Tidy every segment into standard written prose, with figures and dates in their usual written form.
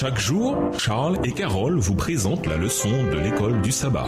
Chaque jour, Charles et Carole vous présentent la leçon de l'école du sabbat.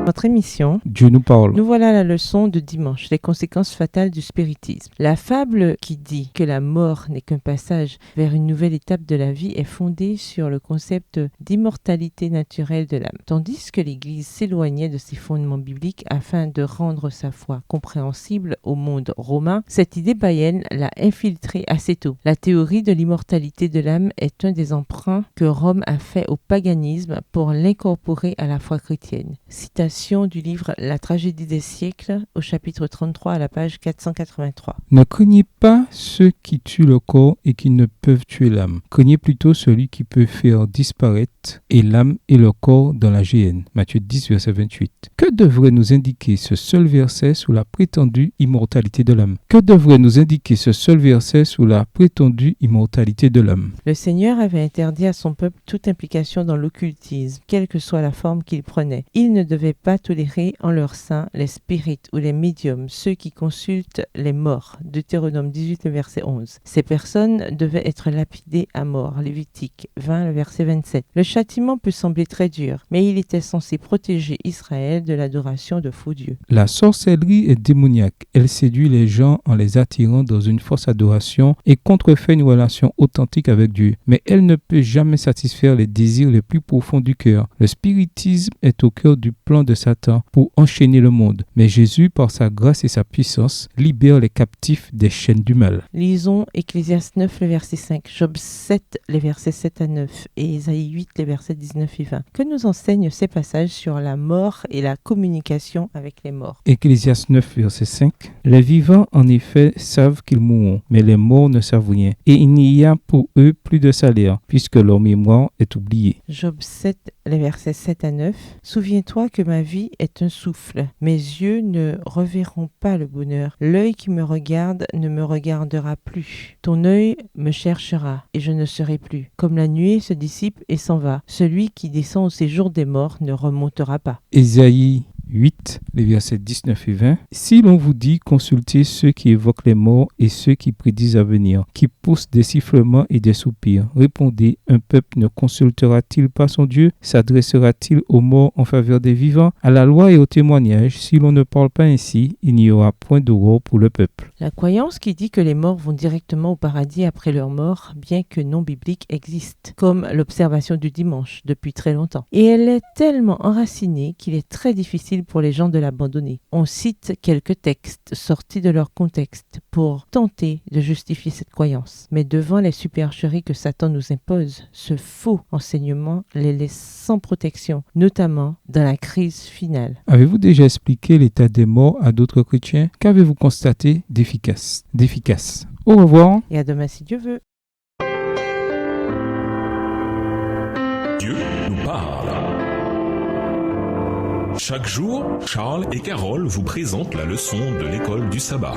Notre émission, Dieu nous parle. nous voilà à la leçon de dimanche, les conséquences fatales du spiritisme. La fable qui dit que la mort n'est qu'un passage vers une nouvelle étape de la vie est fondée sur le concept d'immortalité naturelle de l'âme. Tandis que l'Église s'éloignait de ses fondements bibliques afin de rendre sa foi compréhensible au monde romain, cette idée païenne l'a infiltrée assez tôt. La théorie de l'immortalité de l'âme est un des emprunts que Rome a fait au paganisme pour l'incorporer à la foi chrétienne. Citation du livre La tragédie des siècles au chapitre 33 à la page 483. Ne craignez pas ceux qui tuent le corps et qui ne peuvent tuer l'âme. Craignez plutôt celui qui peut faire disparaître et l'âme et le corps dans la géhenne. Matthieu 10, verset 28. Que devrait nous indiquer ce seul verset sur la prétendue immortalité de l'âme? Que devrait nous indiquer ce seul verset sur la prétendue immortalité de l'âme? Le Seigneur avait interdit à son peuple toute implication dans l'occultisme, quelle que soit la forme qu'il prenait. Il ne devait pas tolérer en leur sein les spirites ou les médiums, ceux qui consultent les morts. Deutéronome 18, le verset 11. Ces personnes devaient être lapidées à mort. Lévitique 20, le verset 27. Le châtiment peut sembler très dur, mais il était censé protéger Israël de l'adoration de faux dieux. La sorcellerie est démoniaque. Elle séduit les gens en les attirant dans une fausse adoration et contrefait une relation authentique avec Dieu. Mais elle ne peut jamais satisfaire les désirs les plus profonds du cœur. Le spiritisme est au cœur du plan de Satan pour enchaîner le monde. Mais Jésus, par sa grâce et sa puissance, libère les captifs des chaînes du mal. Lisons Ecclésiaste 9, le verset 5, Job 7, les versets 7 à 9 et Ésaïe 8, les versets 19 et 20. Que nous enseignent ces passages sur la mort et la communication avec les morts? Ecclésiaste 9, verset 5. Les vivants, en effet, savent qu'ils mourront, mais les morts ne savent rien. Et il n'y a pour eux plus de salaire, puisque leur mémoire est oubliée. Job 7, les versets 7 à 9. Souviens-toi que ma vie est un souffle. Mes yeux ne reverront pas le bonheur. L'œil qui me regarde ne me regardera plus. Ton œil me cherchera et je ne serai plus. Comme la nuée se dissipe et s'en va, celui qui descend au séjour des morts ne remontera pas. Ésaïe 8, les versets 19 et 20. Si l'on vous dit, consultez ceux qui évoquent les morts et ceux qui prédisent l'avenir, qui poussent des sifflements et des soupirs. Répondez, un peuple ne consultera-t-il pas son Dieu? S'adressera-t-il aux morts en faveur des vivants? À la loi et au témoignage, si l'on ne parle pas ainsi, il n'y aura point d'aurore pour le peuple. La croyance qui dit que les morts vont directement au paradis après leur mort, bien que non biblique, existe, comme l'observation du dimanche depuis très longtemps. Et elle est tellement enracinée qu'il est très difficile pour les gens de l'abandonner. On cite quelques textes sortis de leur contexte pour tenter de justifier cette croyance. Mais devant les supercheries que Satan nous impose, ce faux enseignement les laisse sans protection, notamment dans la crise finale. Avez-vous déjà expliqué l'état des morts à d'autres chrétiens? Qu'avez-vous constaté d'efficace? Au revoir. Et à demain si Dieu veut. Dieu nous parle. Chaque jour, Charles et Carole vous présentent la leçon de l'école du sabbat.